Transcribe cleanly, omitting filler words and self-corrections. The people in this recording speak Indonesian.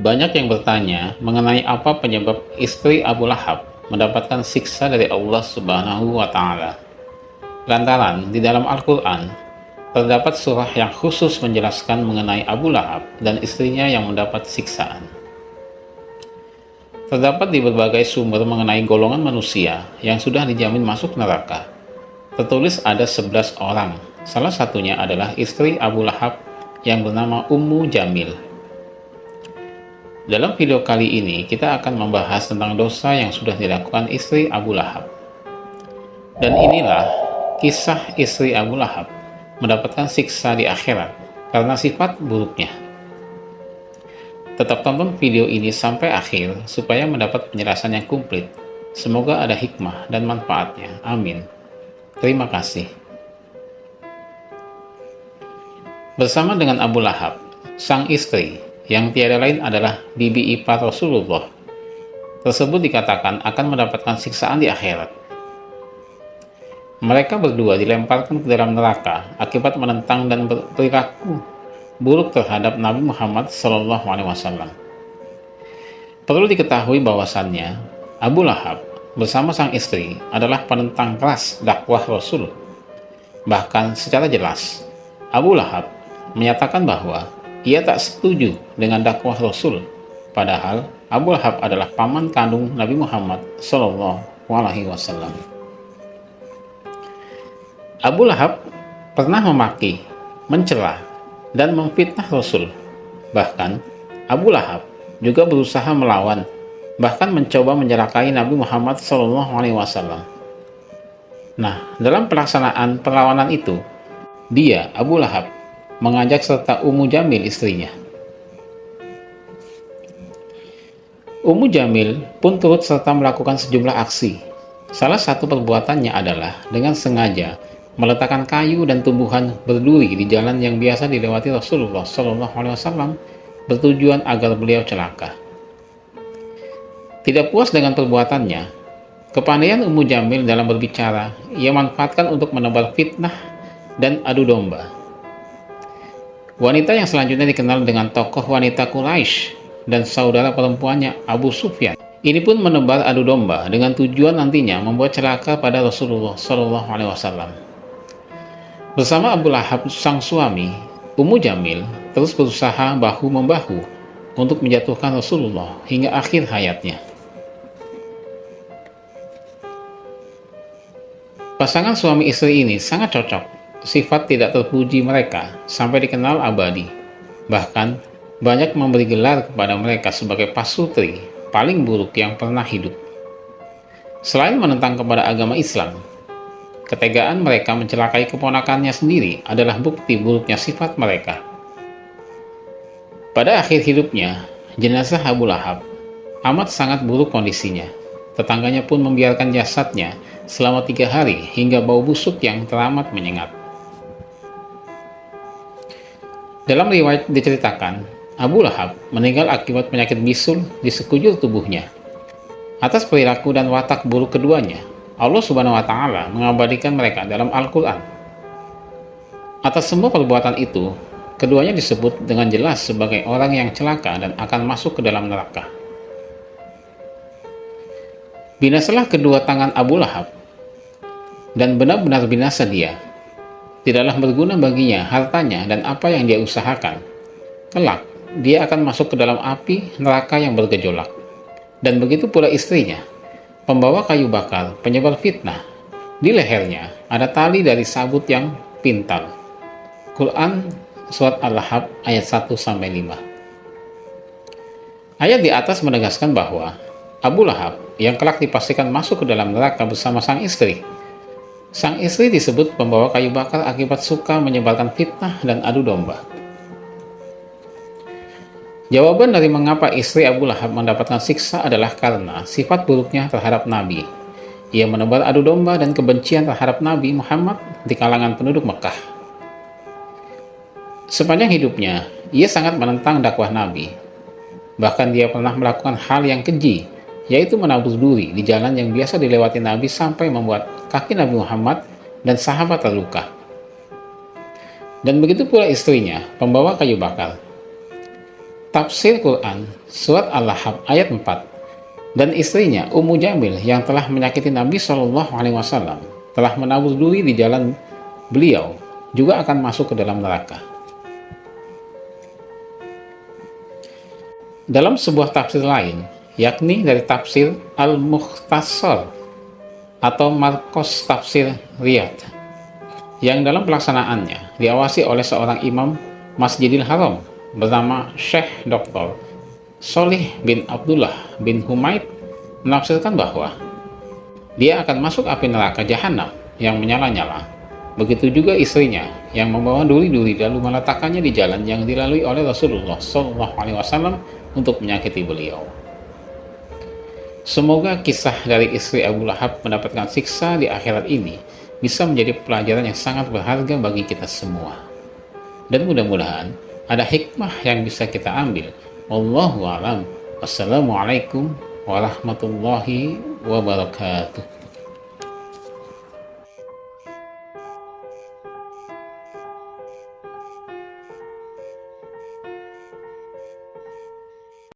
Banyak yang bertanya mengenai apa penyebab istri Abu Lahab mendapatkan siksa dari Allah Subhanahu wa Ta'ala. Lantaran di dalam Al-Quran terdapat surah yang khusus menjelaskan mengenai Abu Lahab dan istrinya yang mendapat siksaan. Terdapat di berbagai sumber mengenai golongan manusia yang sudah dijamin masuk neraka. Tertulis ada 11 orang, salah satunya adalah istri Abu Lahab yang bernama Ummu Jamil. Dalam video kali ini kita akan membahas tentang dosa yang sudah dilakukan istri Abu Lahab. Dan inilah kisah istri Abu Lahab mendapatkan siksa di akhirat karena sifat buruknya. Tetap tonton video ini sampai akhir supaya mendapat penjelasan yang komplit. Semoga ada hikmah dan manfaatnya. Amin. Terima kasih. Bersama dengan Abu Lahab, sang istri, yang tiada lain adalah bibi ipar Rasulullah, tersebut dikatakan akan mendapatkan siksaan di akhirat. Mereka berdua dilemparkan ke dalam neraka akibat menentang dan berperilaku buruk terhadap Nabi Muhammad SAW. Perlu diketahui bahwasannya Abu Lahab bersama sang istri adalah penentang keras dakwah Rasul. Bahkan secara jelas, Abu Lahab menyatakan bahwa ia tak setuju dengan dakwah Rasul, padahal Abu Lahab adalah paman kandung Nabi Muhammad SAW. Abu Lahab pernah memaki, mencela, dan memfitnah Rasul. Bahkan Abu Lahab juga berusaha melawan, bahkan mencoba mencelakai Nabi Muhammad SAW. Nah, dalam pelaksanaan perlawanan itu, dia, Abu Lahab, mengajak serta Ummu Jamil istrinya. Ummu Jamil pun turut serta melakukan sejumlah aksi. Salah satu perbuatannya adalah dengan sengaja meletakkan kayu dan tumbuhan berduri di jalan yang biasa dilewati Rasulullah SAW bertujuan agar beliau celaka. Tidak puas dengan perbuatannya, kepandaian Ummu Jamil dalam berbicara ia manfaatkan untuk menebar fitnah dan adu domba. Wanita yang selanjutnya dikenal dengan tokoh wanita Quraisy dan saudara perempuannya Abu Sufyan ini pun menebar adu domba dengan tujuan nantinya membuat celaka pada Rasulullah SAW. Bersama Abu Lahab sang suami, Ummu Jamil terus berusaha bahu-membahu untuk menjatuhkan Rasulullah hingga akhir hayatnya. Pasangan suami istri ini sangat cocok. Sifat tidak terpuji mereka sampai dikenal abadi. Bahkan banyak memberi gelar kepada mereka sebagai pasutri paling buruk yang pernah hidup. Selain menentang kepada agama Islam, ketegaan mereka mencelakai keponakannya sendiri adalah bukti buruknya sifat mereka. Pada akhir hidupnya, jenazah Abu Lahab amat sangat buruk kondisinya. Tetangganya pun membiarkan jasadnya selama 3 hari hingga bau busuk yang teramat menyengat. Dalam riwayat diceritakan, Abu Lahab meninggal akibat penyakit bisul di sekujur tubuhnya. Atas perilaku dan watak buruk keduanya, Allah Subhanahu wa Ta'ala mengabadikan mereka dalam Al-Quran. Atas semua perbuatan itu, keduanya disebut dengan jelas sebagai orang yang celaka dan akan masuk ke dalam neraka. Binasalah kedua tangan Abu Lahab, dan benar-benar binasa dia. Tidaklah berguna baginya hartanya dan apa yang dia usahakan. Kelak, dia akan masuk ke dalam api neraka yang bergejolak. Dan begitu pula istrinya, pembawa kayu bakar, penyebar fitnah. Di lehernya ada tali dari sabut yang pintal. Quran Surat Al-Lahab ayat 1-5. Ayat di atas menegaskan bahwa Abu Lahab yang kelak dipastikan masuk ke dalam neraka bersama sang istri. Sang istri disebut pembawa kayu bakar akibat suka menyebarkan fitnah dan adu domba. Jawaban dari mengapa istri Abu Lahab mendapatkan siksa adalah karena sifat buruknya terhadap Nabi. Ia menebar adu domba dan kebencian terhadap Nabi Muhammad di kalangan penduduk Mekah. Sepanjang hidupnya, ia sangat menentang dakwah Nabi. Bahkan dia pernah melakukan hal yang keji, yaitu menabur duri di jalan yang biasa dilewati Nabi sampai membuat kaki Nabi Muhammad dan sahabat terluka. Dan begitu pula istrinya, pembawa kayu bakar. Tafsir Quran Surat Al-Lahab ayat 4, dan istrinya Ummu Jamil yang telah menyakiti Nabi Shallallahu Alaihi Wasallam, telah menabur duri di jalan beliau, juga akan masuk ke dalam neraka. Dalam sebuah tafsir lain, yakni dari tafsir Al-Mukhtasar atau Markos Tafsir Riyadh, yang dalam pelaksanaannya diawasi oleh seorang imam Masjidil Haram bernama Syekh Dr. Sholih bin Abdullah bin Humaid, menafsirkan bahwa dia akan masuk api neraka jahanam yang menyala-nyala. Begitu juga istrinya yang membawa duri-duri lalu meletakkannya di jalan yang dilalui oleh Rasulullah SAW untuk menyakiti beliau. Semoga kisah dari istri Abu Lahab mendapatkan siksa di akhirat ini bisa menjadi pelajaran yang sangat berharga bagi kita semua. Dan mudah-mudahan ada hikmah yang bisa kita ambil. Wallahu a'lam. Wassalamualaikum warahmatullahi wabarakatuh.